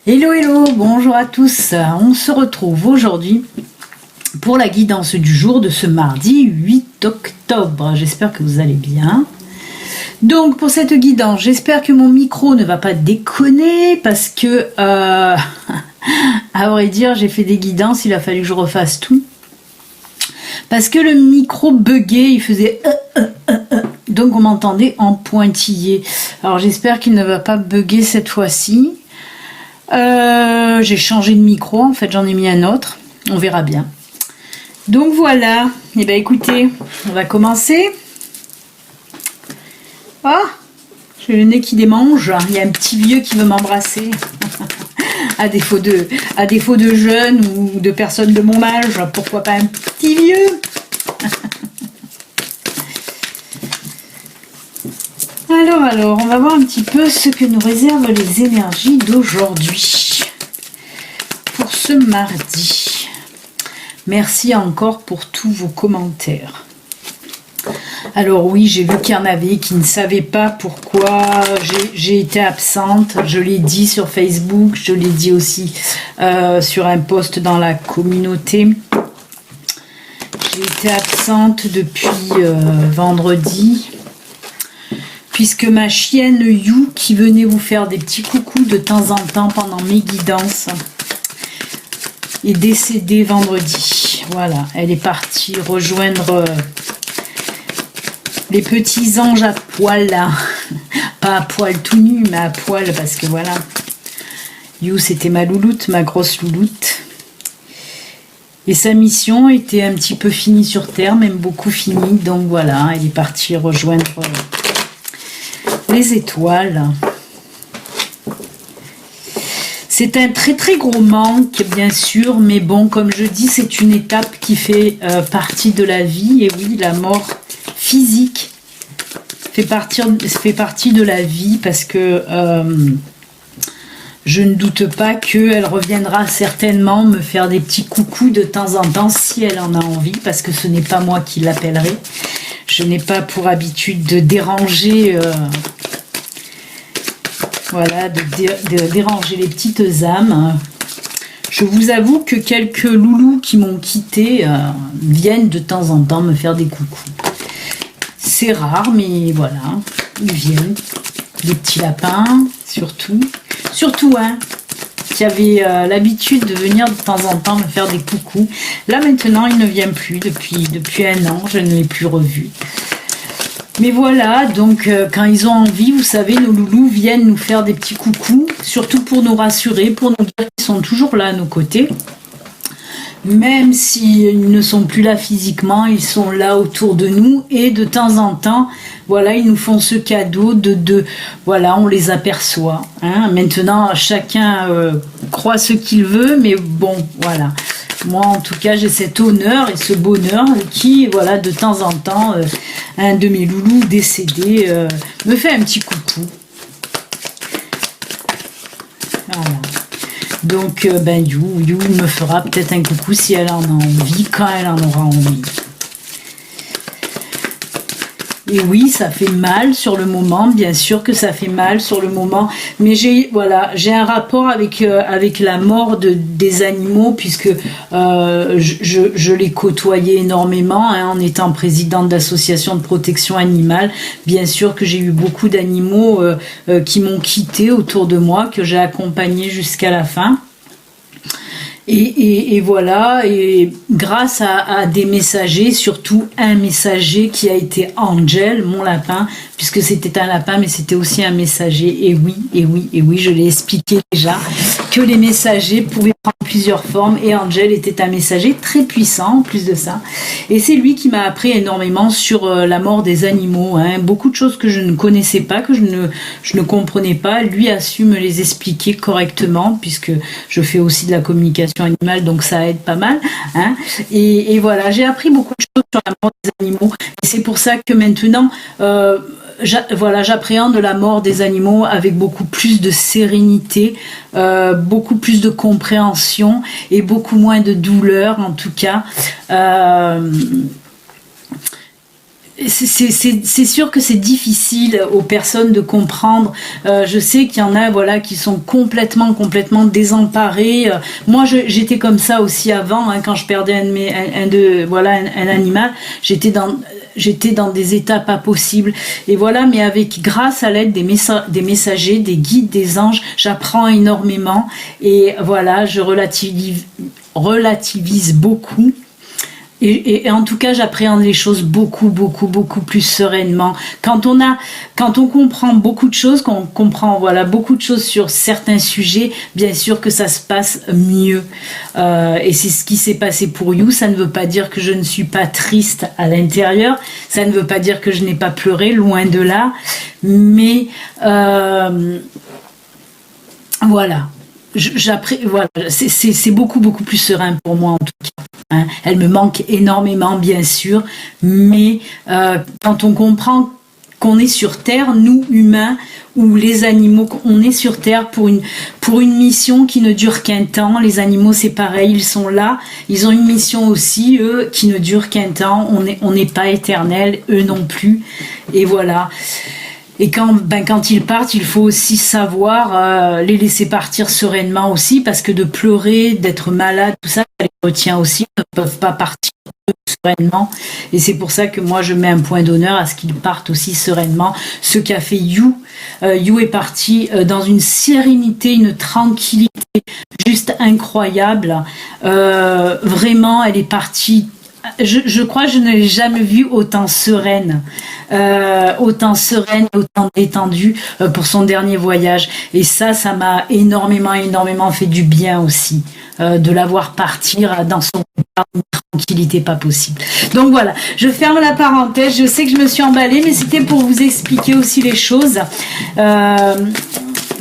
Hello hello, bonjour à tous, on se retrouve aujourd'hui pour la guidance du jour de ce mardi 8 octobre, j'espère que vous allez bien. Donc pour cette guidance, j'espère que mon micro ne va pas déconner parce que, à vrai dire, j'ai fait des guidances, il a fallu que je refasse tout. Parce que le micro buguait, il faisait donc on m'entendait en pointillé. Alors j'espère qu'il ne va pas bugger cette fois-ci. J'ai changé de micro, en fait j'en ai mis un autre, on verra bien. Donc voilà, et bien écoutez, on va commencer. Ah, j'ai le nez qui démange, il y a un petit vieux qui veut m'embrasser. à défaut de jeunes ou de personnes de mon âge, pourquoi pas un petit vieux. Alors, on va voir un petit peu ce que nous réservent les énergies d'aujourd'hui. Pour ce mardi. Merci encore pour tous vos commentaires. Alors oui, j'ai vu qu'il y en avait qui ne savaient pas pourquoi j'ai été absente. Je l'ai dit sur Facebook, je l'ai dit aussi sur un post dans la communauté. J'ai été absente depuis vendredi. Puisque ma chienne You, qui venait vous faire des petits coucous de temps en temps pendant mes guidances, est décédée vendredi. Voilà, elle est partie rejoindre les petits anges à poil, là. Pas à poil tout nu, mais à poil, parce que voilà. You, c'était ma louloute, ma grosse louloute. Et sa mission était un petit peu finie sur Terre, même beaucoup finie. Donc voilà, elle est partie rejoindre les étoiles. C'est un très très gros manque, bien sûr, mais bon, comme je dis, c'est une étape qui fait partie de la vie. Et oui, la mort physique fait partie de la vie, parce que je ne doute pas qu'elle reviendra certainement me faire des petits coucous de temps en temps si elle en a envie, parce que ce n'est pas moi qui l'appellerai. Je n'ai pas pour habitude de déranger, voilà, de déranger les petites âmes. Je vous avoue que quelques loulous qui m'ont quitté viennent de temps en temps me faire des coucous. C'est rare, mais voilà, ils viennent. Des petits lapins, surtout. Surtout, hein, qui avait l'habitude de venir de temps en temps me faire des coucous. Là, maintenant, il ne vient plus depuis un an. Je ne l'ai plus revu. Mais voilà, donc quand ils ont envie, vous savez, nos loulous viennent nous faire des petits coucous, surtout pour nous rassurer, pour nous dire qu'ils sont toujours là à nos côtés. Même s'ils ne sont plus là physiquement, ils sont là autour de nous, et de temps en temps, voilà, ils nous font ce cadeau voilà, on les aperçoit. Hein. Maintenant, chacun croit ce qu'il veut, mais bon, voilà. Moi, en tout cas, j'ai cet honneur et ce bonheur qui, voilà, de temps en temps, un de mes loulous décédés me fait un petit coucou. Voilà. Donc, You me fera peut-être un coucou si elle en a envie, quand elle en aura envie. Et oui, ça fait mal sur le moment, bien sûr que ça fait mal sur le moment, mais j'ai un rapport avec la mort des animaux, puisque je les côtoyais énormément, hein, en étant présidente d'association de protection animale. Bien sûr que j'ai eu beaucoup d'animaux qui m'ont quitté autour de moi, que j'ai accompagnés jusqu'à la fin. Et voilà, et grâce à des messagers, surtout un messager qui a été Angel, mon lapin, puisque c'était un lapin, mais c'était aussi un messager. Et oui, je l'ai expliqué déjà, que les messagers pouvaient prendre plusieurs formes, et Angel était un messager très puissant en plus de ça. Et c'est lui qui m'a appris énormément sur la mort des animaux, hein. Beaucoup de choses que je ne connaissais pas, que je ne comprenais pas, lui a su me les expliquer correctement, puisque je fais aussi de la communication animale, donc ça aide pas mal, hein. Et voilà, j'ai appris beaucoup de choses sur la mort des animaux, et c'est pour ça que maintenant j'appréhende la mort des animaux avec beaucoup plus de sérénité, beaucoup plus de compréhension et beaucoup moins de douleur, en tout cas. c'est sûr que c'est difficile aux personnes de comprendre. Je sais qu'il y en a, voilà, qui sont complètement désemparés. Moi, j'étais comme ça aussi avant, hein, quand je perdais un animal. J'étais dans des états pas possibles. Et voilà, mais grâce à l'aide des messagers, des guides, des anges, j'apprends énormément. Et voilà, je relativise beaucoup. Et en tout cas, j'appréhende les choses beaucoup plus sereinement. Quand on comprend beaucoup de choses, qu'on comprend, voilà, beaucoup de choses sur certains sujets, bien sûr que ça se passe mieux. Et c'est ce qui s'est passé pour You. Ça ne veut pas dire que je ne suis pas triste à l'intérieur. Ça ne veut pas dire que je n'ai pas pleuré, loin de là. Mais voilà. Voilà, c'est beaucoup plus serein pour moi en tout cas. Hein. Elle me manque énormément, bien sûr, mais quand on comprend qu'on est sur Terre, nous humains ou les animaux, on est sur Terre pour une mission qui ne dure qu'un temps. Les animaux, c'est pareil, ils sont là, ils ont une mission aussi, eux, qui ne dure qu'un temps. On n'est pas éternel, eux non plus, et voilà. Et quand ils partent, il faut aussi savoir les laisser partir sereinement aussi, parce que de pleurer, d'être malade, tout ça, ça les retient aussi, ils ne peuvent pas partir sereinement. Et c'est pour ça que moi, je mets un point d'honneur à ce qu'ils partent aussi sereinement. Ce qu'a fait You. You est parti dans une sérénité, une tranquillité juste incroyable. Vraiment, elle est partie. Je crois que je ne l'ai jamais vue autant sereine, autant détendue pour son dernier voyage. Et ça m'a énormément fait du bien aussi, de la voir partir dans une tranquillité pas possible. Donc voilà, je ferme la parenthèse. Je sais que je me suis emballée, mais c'était pour vous expliquer aussi les choses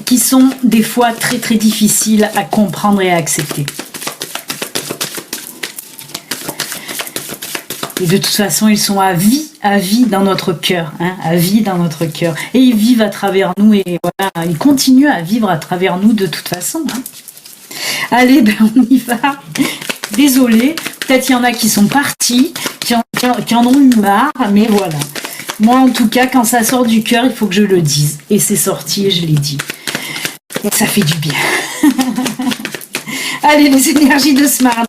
qui sont des fois très difficiles à comprendre et à accepter. Et de toute façon, ils sont à vie dans notre cœur, hein, à vie dans notre cœur. Et ils vivent à travers nous, et voilà, ils continuent à vivre à travers nous de toute façon. Hein. Allez, on y va. Désolée, peut-être il y en a qui sont partis, qui en ont eu marre, mais voilà. Moi, en tout cas, quand ça sort du cœur, il faut que je le dise. Et c'est sorti, et je l'ai dit. Et ça fait du bien. Allez, les énergies de ce mardi.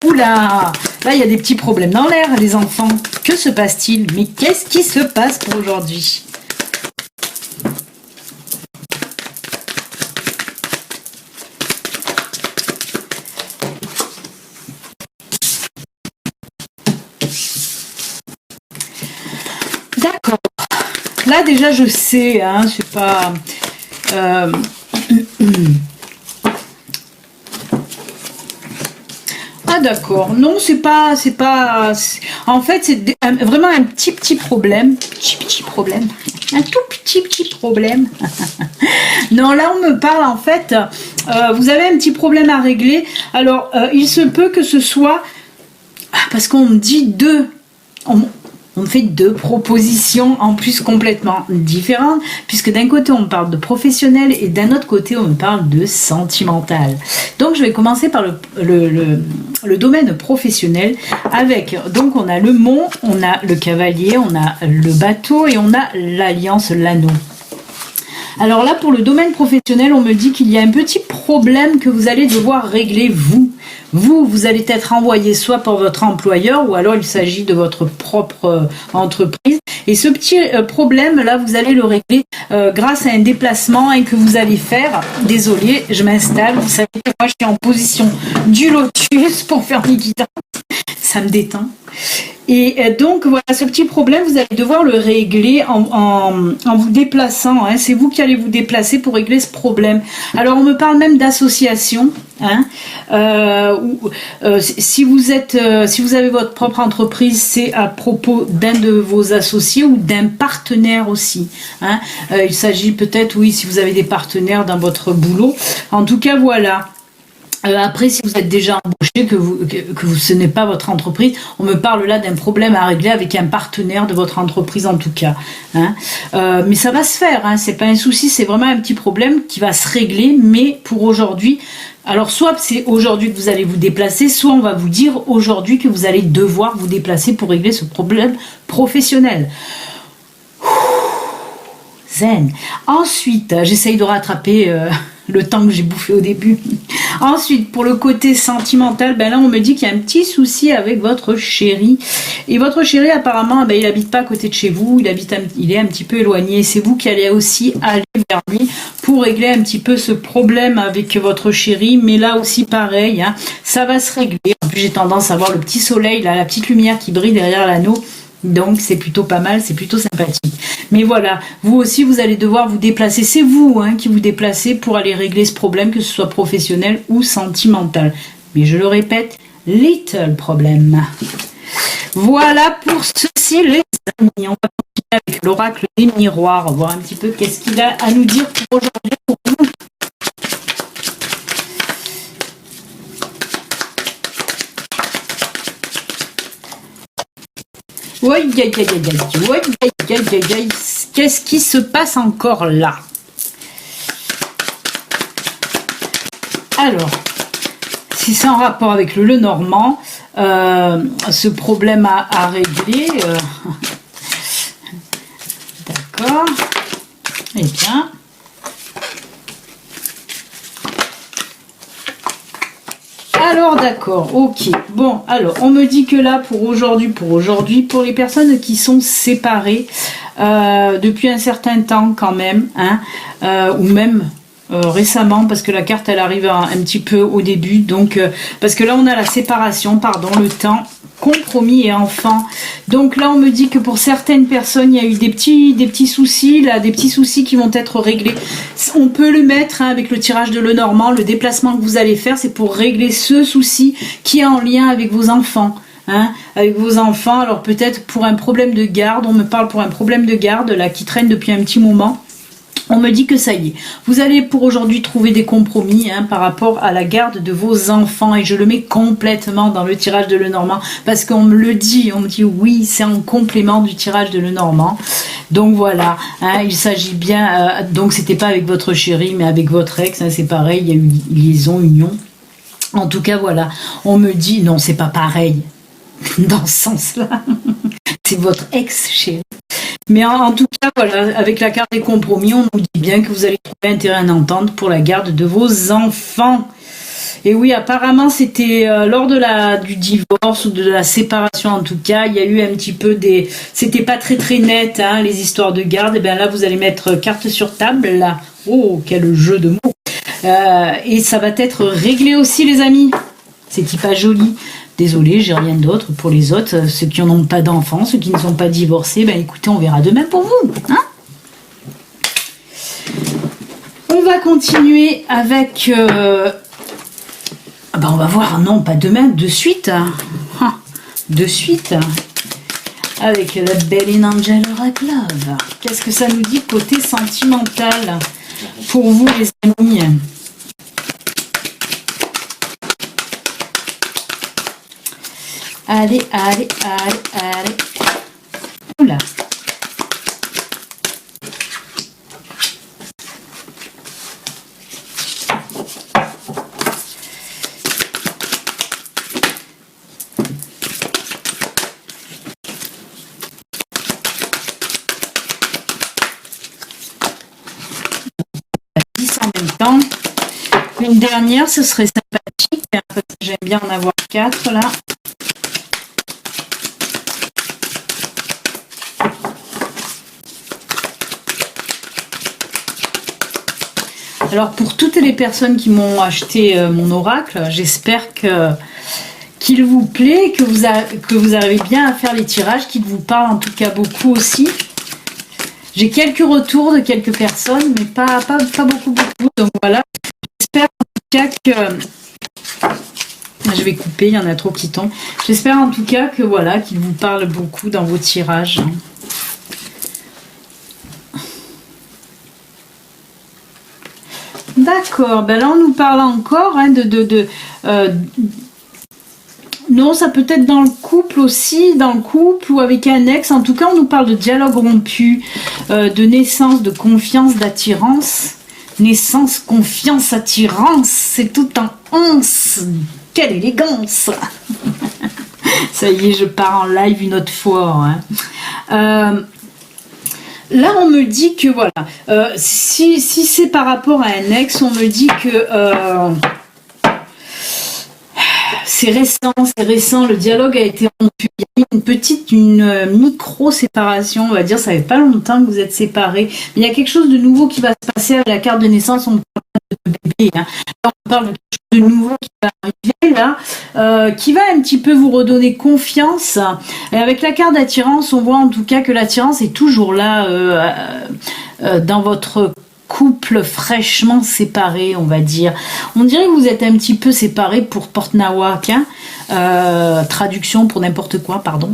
Oula, là il y a des petits problèmes dans l'air, les enfants. Que se passe-t-il? Mais qu'est-ce qui se passe pour aujourd'hui? D'accord. Là déjà je sais, hein, c'est pas... Ah d'accord, non c'est pas, en fait c'est vraiment un petit problème, un tout petit problème. Non là on me parle en fait, vous avez un petit problème à régler, alors il se peut que ce soit, parce qu'on me dit on me fait deux propositions en plus complètement différentes, puisque d'un côté on me parle de professionnel et d'un autre côté on me parle de sentimental. Donc je vais commencer par le domaine professionnel avec, donc on a le mont, on a le cavalier, on a le bateau et on a l'alliance, l'anneau. Alors là pour le domaine professionnel on me dit qu'il y a un petit problème que vous allez devoir régler vous allez être envoyé soit par votre employeur ou alors il s'agit de votre propre entreprise. Et ce petit problème là, vous allez le régler grâce à un déplacement et que vous allez faire. Désolée, je m'installe. Vous savez que moi je suis en position du lotus pour faire mes guidances. Ça me détend. Et donc voilà, ce petit problème, vous allez devoir le régler en vous déplaçant. Hein. C'est vous qui allez vous déplacer pour régler ce problème. Alors on me parle même d'association. Hein. Si vous avez votre propre entreprise, c'est à propos d'un de vos associés ou d'un partenaire aussi. Hein. Il s'agit peut-être, oui, si vous avez des partenaires dans votre boulot. En tout cas, voilà. Après, si vous êtes déjà embauché, ce n'est pas votre entreprise, on me parle là d'un problème à régler avec un partenaire de votre entreprise en tout cas. Hein. Mais ça va se faire, hein, c'est pas un souci, c'est vraiment un petit problème qui va se régler, mais pour aujourd'hui, alors soit c'est aujourd'hui que vous allez vous déplacer, soit on va vous dire aujourd'hui que vous allez devoir vous déplacer pour régler ce problème professionnel. Zen. Ensuite, j'essaye de rattraper le temps que j'ai bouffé au début. Ensuite, pour le côté sentimental, ben là, on me dit qu'il y a un petit souci avec votre chéri. Et votre chéri, apparemment, ben, il habite pas à côté de chez vous, il est un petit peu éloigné. C'est vous qui allez aussi aller vers lui pour régler un petit peu ce problème avec votre chéri. Mais là aussi, pareil, hein, ça va se régler. En plus, j'ai tendance à voir le petit soleil, là, la petite lumière qui brille derrière l'anneau. Donc c'est plutôt pas mal, c'est plutôt sympathique. Mais voilà, vous aussi vous allez devoir vous déplacer. C'est vous hein, qui vous déplacez pour aller régler ce problème, que ce soit professionnel ou sentimental. Mais je le répète, little problème. Voilà pour ceci les amis. On va continuer avec l'oracle des miroirs, voir un petit peu qu'est-ce qu'il a à nous dire pour aujourd'hui pour vous. Qu'est-ce qui se passe encore là? Alors, si c'est en rapport avec le Lenormand, ce problème à régler, d'accord, eh bien, alors d'accord, ok. Bon, alors on me dit que là pour aujourd'hui, pour les personnes qui sont séparées depuis un certain temps quand même, hein, ou même récemment, parce que la carte elle arrive un petit peu au début, donc parce que là on a la séparation, pardon, le temps, compromis et enfant. Donc là on me dit que pour certaines personnes il y a eu des petits soucis là, des petits soucis qui vont être réglés. On peut le mettre hein, avec le tirage de Lenormand, le déplacement que vous allez faire, c'est pour régler ce souci qui est en lien avec vos enfants. Hein, avec vos enfants, alors peut-être pour un problème de garde, on me parle pour un problème de garde là qui traîne depuis un petit moment. On me dit que ça y est, vous allez pour aujourd'hui trouver des compromis hein, par rapport à la garde de vos enfants, et je le mets complètement dans le tirage de Lenormand parce qu'on me le dit, on me dit oui, c'est en complément du tirage de Lenormand. Donc voilà, hein, il s'agit bien, donc c'était pas avec votre chéri mais avec votre ex, hein, c'est pareil, il y a eu liaison, union. En tout cas voilà, on me dit non, c'est pas pareil dans ce sens-là, c'est votre ex chéri. Mais en tout cas, voilà, avec la carte des compromis, on nous dit bien que vous allez trouver un terrain d'entente pour la garde de vos enfants. Et oui, apparemment, c'était lors du divorce ou de la séparation, en tout cas, il y a eu un petit peu c'était pas très très net, hein, les histoires de garde. Et bien là, vous allez mettre carte sur table, là. Oh, quel jeu de mots. Et ça va être réglé aussi, les amis. C'est pas joli. Désolée, j'ai rien d'autre pour les autres. Ceux qui n'ont pas d'enfants, ceux qui ne sont pas divorcés, ben écoutez, on verra demain pour vous. Hein, on va continuer avec... on va voir, non, pas demain, de suite. De suite. Avec la Belle Angel Oracle Love. Qu'est-ce que ça nous dit côté sentimental pour vous, les amis? Allez, allez, allez, allez. Oula. En même temps. Une dernière, ce serait sympathique. J'aime bien en avoir 4 là. Alors pour toutes les personnes qui m'ont acheté mon oracle, j'espère qu'il vous plaît, que vous arrivez bien à faire les tirages, qu'il vous parle en tout cas beaucoup aussi. J'ai quelques retours de quelques personnes, mais pas beaucoup. Donc voilà, j'espère en tout cas que... Je vais couper, il y en a trop qui tombent. J'espère en tout cas que voilà, qu'il vous parle beaucoup dans vos tirages. D'accord. D'accord, ben là on nous parle encore hein, non, ça peut être dans le couple aussi, dans le couple ou avec un ex. En tout cas, on nous parle de dialogue rompu, de naissance, de confiance, d'attirance. Naissance, confiance, attirance, c'est tout un once. Quelle élégance. Ça y est, je pars en live une autre fois. Hein. Là, on me dit que voilà, si c'est par rapport à un ex, on me dit que c'est récent, le dialogue a été rompu. Il y a une micro-séparation, on va dire, ça fait pas longtemps que vous êtes séparés. Mais il y a quelque chose de nouveau qui va se passer avec la carte de naissance, on parle de bébé. Hein. Là, on parle de quelque chose de nouveau qui va arriver, là, qui va un petit peu vous redonner confiance. Et avec la carte d'attirance, on voit en tout cas que l'attirance est toujours là dans votre couple fraîchement séparé, on va dire. On dirait que vous êtes un petit peu séparés pour Porte-Nawak, hein. Traduction pour n'importe quoi, pardon.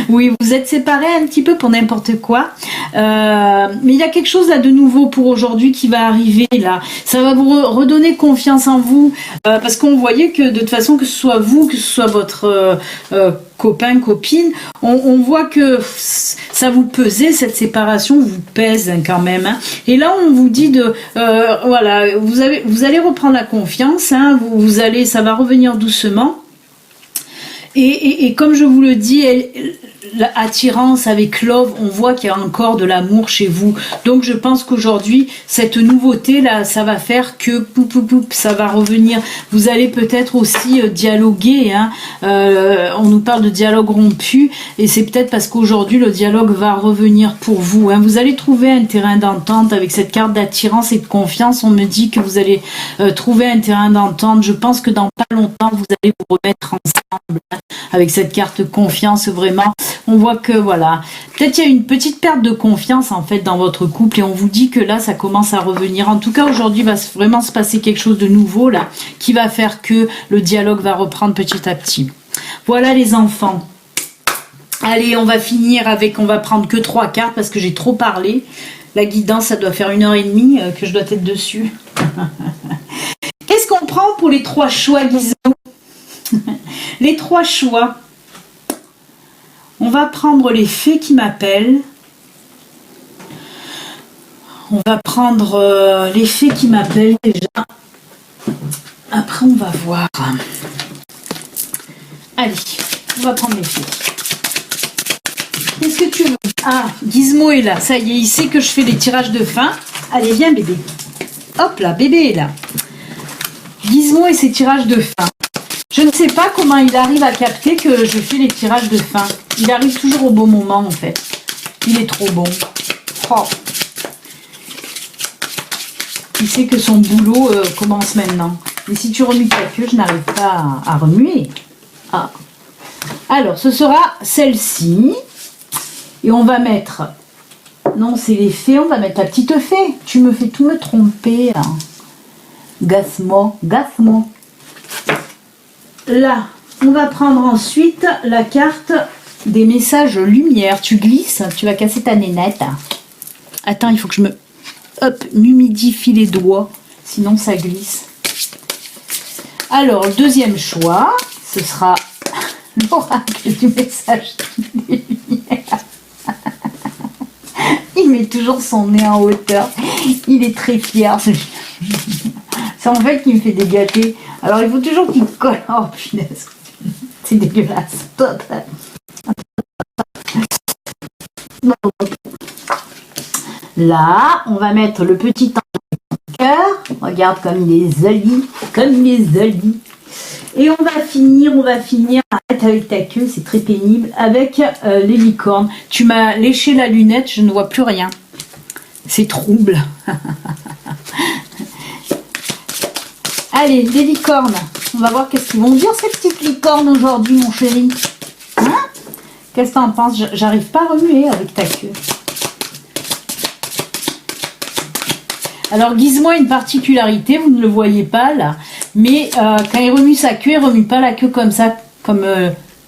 Oui, vous êtes séparés un petit peu pour n'importe quoi. Mais il y a quelque chose là de nouveau pour aujourd'hui qui va arriver là. Ça va vous redonner confiance en vous. Parce qu'on voyait que de toute façon, que ce soit vous, que ce soit votre copain, copine, on voit que ça vous pesait, cette séparation vous pèse hein, quand même. Hein. Et là, on vous dit de... voilà, vous allez reprendre la confiance. Hein, ça va revenir doucement. Et comme je vous le dis, l'attirance avec Love, on voit qu'il y a encore de l'amour chez vous. Donc je pense qu'aujourd'hui, cette nouveauté là, ça va faire que ça va revenir. Vous allez peut-être aussi dialoguer. Hein. On nous parle de dialogue rompu et c'est peut-être parce qu'aujourd'hui le dialogue va revenir pour vous. Hein. Vous allez trouver un terrain d'entente avec cette carte d'attirance et de confiance. On me dit que vous allez trouver un terrain d'entente. Je pense que dans pas longtemps, vous allez vous remettre ensemble. Hein. Avec cette carte confiance, vraiment, on voit que voilà, peut-être il y a une petite perte de confiance en fait dans votre couple et on vous dit que là ça commence à revenir. En tout cas aujourd'hui va vraiment se passer quelque chose de nouveau là qui va faire que le dialogue va reprendre petit à petit. Voilà les enfants. Allez, on va finir avec, on va prendre que 3 cartes parce que j'ai trop parlé. La guidance, ça doit faire 1h30 que je dois être dessus. Qu'est-ce qu'on prend pour les 3 choix, Guizot? Les 3 choix. On va prendre les fées qui m'appellent. On va prendre les fées qui m'appellent déjà. Après, on va voir. Allez, on va prendre les fées. Qu'est-ce que tu veux? Ah, Gizmo est là. Ça y est, il sait que je fais les tirages de fin. Allez, viens bébé. Hop là, bébé est là. Gizmo et ses tirages de fin. Je ne sais pas comment il arrive à capter que je fais les tirages de fin. Il arrive toujours au bon moment en fait. Il est trop bon. Oh. Il sait que son boulot commence maintenant. Mais si tu remues ta queue, je n'arrive pas à remuer. Ah. Alors, ce sera celle-ci. Et on va mettre... Non, c'est les fées. On va mettre la petite fée. Tu me fais tout me tromper. Hein. Gasse-moi. Gasse-moi. Là, on va prendre ensuite la carte des messages lumière. Tu glisses, tu vas casser ta nénette. Attends, il faut que je m'humidifie les doigts, sinon ça glisse. Alors, le deuxième choix, ce sera l'oracle du message lumière. Il met toujours son nez en hauteur. Il est très fier. C'est en fait qui me fait dégâter. Alors il faut toujours qu'il colle. Oh punaise. C'est dégueulasse. Là, on va mettre le petit ange cœur. Regarde comme il est joli. Comme il est joli. Et on va finir, arrête avec ta queue, c'est très pénible, avec les licornes. Tu m'as léché la lunette, je ne vois plus rien. C'est trouble. Allez, les licornes. On va voir qu'est-ce qu'ils vont dire, ces petites licornes, aujourd'hui, mon chéri. Hein? Qu'est-ce que t'en penses? J'arrive pas à remuer avec ta queue. Alors, Gizmo a une particularité, vous ne le voyez pas, là. Mais quand il remue sa queue, il remue pas la queue comme ça, comme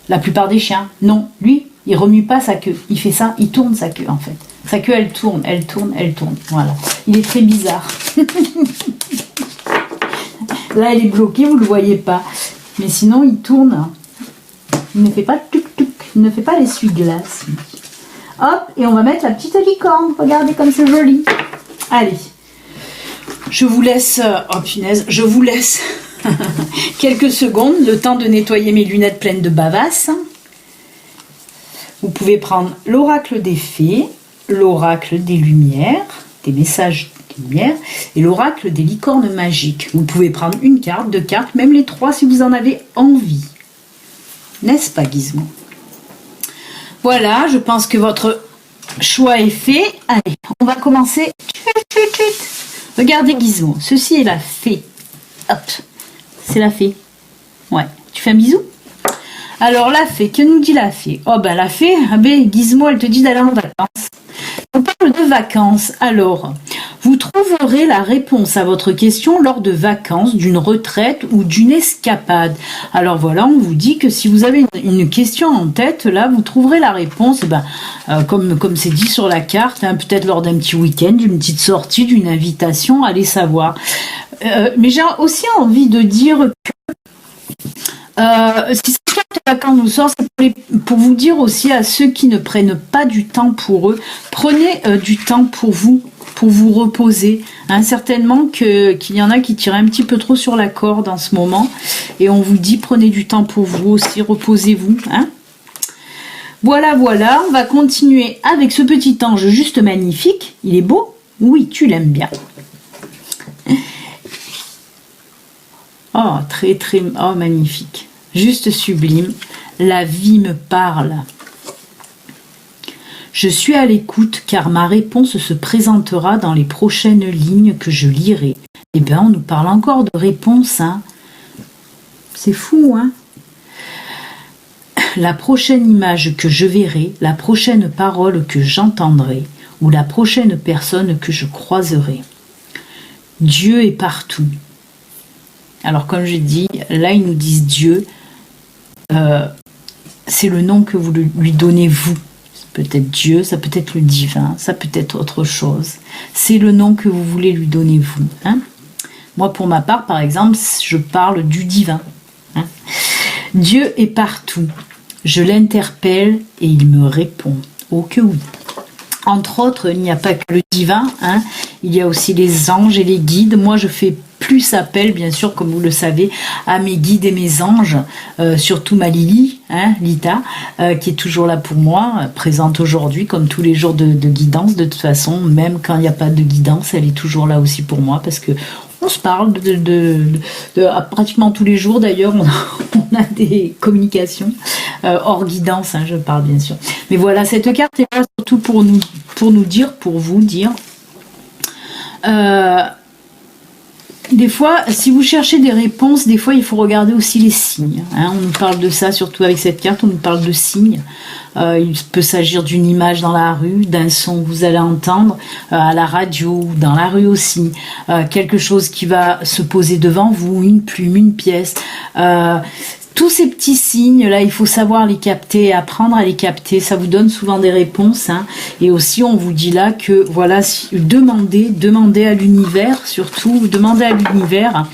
la plupart des chiens. Non, lui, il remue pas sa queue. Il fait ça, il tourne sa queue, en fait. Sa queue, elle tourne, elle tourne, elle tourne. Voilà. Il est très bizarre. Là, elle est bloquée, vous ne le voyez pas. Mais sinon, il tourne. Il ne fait pas tuc-tuc. Il ne fait pas l'essuie-glace. Hop, et on va mettre la petite licorne. Regardez comme c'est joli. Allez. Je vous laisse... Oh punaise, je vous laisse quelques secondes. Le temps de nettoyer mes lunettes pleines de bavasses. Vous pouvez prendre l'oracle des fées, l'oracle des lumières, des messages des lumières, et l'oracle des licornes magiques. Vous pouvez prendre une carte, deux cartes, même les trois si vous en avez envie. N'est-ce pas, Gizmo? Voilà, je pense que votre choix est fait. Allez, on va commencer. Regardez, Gizmo, ceci est la fée. Hop, c'est la fée. Ouais, tu fais un bisou? Alors, la fée, que nous dit la fée? Oh ben la fée, Gizmo, elle te dit d'aller en vacances. On parle de vacances. Alors, vous trouverez la réponse à votre question lors de vacances, d'une retraite ou d'une escapade. Alors voilà, on vous dit que si vous avez une question en tête, là, vous trouverez la réponse, comme c'est dit sur la carte, hein, peut-être lors d'un petit week-end, d'une petite sortie, d'une invitation, allez savoir. Mais j'ai aussi envie de dire que si cette carte de vacances nous sort, c'est pour vous dire aussi à ceux qui ne prennent pas du temps pour eux, prenez du temps pour vous reposer. Hein, certainement qu'il y en a qui tirent un petit peu trop sur la corde en ce moment. Et on vous dit, prenez du temps pour vous aussi, reposez-vous. Hein. Voilà, voilà, on va continuer avec ce petit ange juste magnifique. Il est beau? Oui, tu l'aimes bien. Oh, très, très, oh, magnifique. Juste sublime. La vie me parle. Je suis à l'écoute car ma réponse se présentera dans les prochaines lignes que je lirai. Eh bien, on nous parle encore de réponse, hein. C'est fou, hein. La prochaine image que je verrai, la prochaine parole que j'entendrai, ou la prochaine personne que je croiserai. Dieu est partout. Alors, comme je dis, là, ils nous disent Dieu. C'est le nom que vous lui donnez, vous. Peut-être Dieu, ça peut être le divin, ça peut être autre chose. C'est le nom que vous voulez lui donner, vous. Hein. Moi, pour ma part, par exemple, je parle du divin. Hein. Dieu est partout. Je l'interpelle et il me répond. Oh que oui. Entre autres, il n'y a pas que le divin, hein. Il y a aussi les anges et les guides. Moi, je fais plus appel, bien sûr, comme vous le savez, à mes guides et mes anges, surtout ma Lily, hein, Lita, qui est toujours là pour moi, présente aujourd'hui, comme tous les jours de guidance. De toute façon, même quand il n'y a pas de guidance, elle est toujours là aussi pour moi, parce que on se parle pratiquement tous les jours. D'ailleurs, on a des communications hors guidance, hein, je parle bien sûr. Mais voilà, cette carte est là surtout pour nous dire, pour vous dire. Des fois, si vous cherchez des réponses, des fois, il faut regarder aussi les signes. Hein. On nous parle de ça, surtout avec cette carte, on nous parle de signes. Il peut s'agir d'une image dans la rue, d'un son que vous allez entendre à la radio, dans la rue aussi. Quelque chose qui va se poser devant vous, une plume, une pièce. Tous ces petits signes-là, il faut savoir les capter, apprendre à les capter. Ça vous donne souvent des réponses. Hein. Et aussi, on vous dit là que, voilà, demandez à l'univers, surtout, demandez à l'univers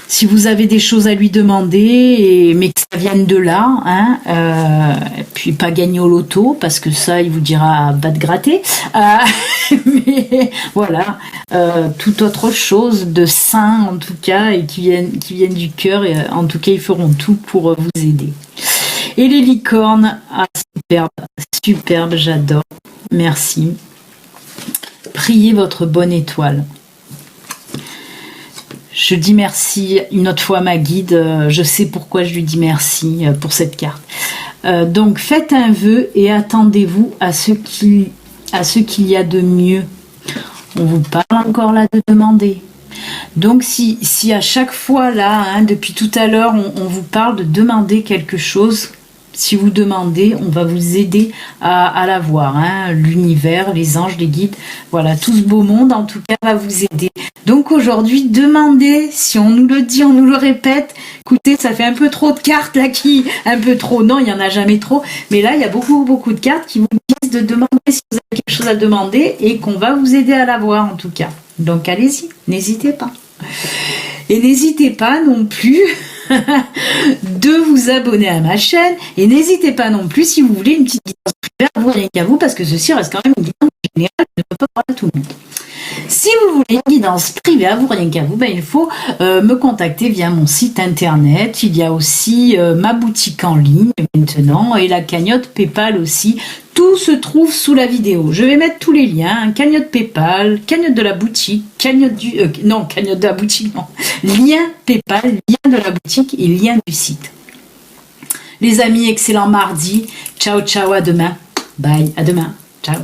si vous avez des choses à lui demander, mais que ça vienne de là. Hein, puis pas gagner au loto, parce que ça, il vous dira, va te gratter. Mais voilà, toute autre chose de sain, en tout cas, et qui viennent du cœur. Et, en tout cas, ils feront tout pour vous aider. Et les licornes, superbe, superbe, j'adore. Merci. Priez votre bonne étoile. Je dis merci une autre fois à ma guide. Je sais pourquoi je lui dis merci pour cette carte. Donc, faites un vœu et attendez-vous à ce qu'il y a de mieux. On vous parle encore là de demander. Donc, si à chaque fois là, hein, depuis tout à l'heure, on vous parle de demander quelque chose, si vous demandez, on va vous aider à l'avoir. Hein, l'univers, les anges, les guides, voilà, tout ce beau monde, en tout cas, va vous aider. Donc aujourd'hui, demandez, si on nous le dit, on nous le répète. Écoutez, ça fait un peu trop de cartes là, un peu trop, non, il n'y en a jamais trop. Mais là, il y a beaucoup, beaucoup de cartes qui vous disent de demander si vous avez quelque chose à demander et qu'on va vous aider à l'avoir en tout cas. Donc allez-y, n'hésitez pas. Et n'hésitez pas non plus de vous abonner à ma chaîne. Et n'hésitez pas non plus si vous voulez une petite guidance privée à vous, rien qu'à vous, parce que ceci reste quand même une guidance générale, je ne peux pas parler à tout le monde. Si vous voulez une guidance privée à vous, rien qu'à vous, ben, il faut me contacter via mon site internet. Il y a aussi ma boutique en ligne maintenant et la cagnotte PayPal aussi. Tout se trouve sous la vidéo. Je vais mettre tous les liens. Hein, cagnotte PayPal, cagnotte de la boutique, cagnotte de la boutique, non. Lien PayPal, lien de la boutique et lien du site. Les amis, excellent mardi. Ciao, ciao, à demain. Bye, à demain. Ciao.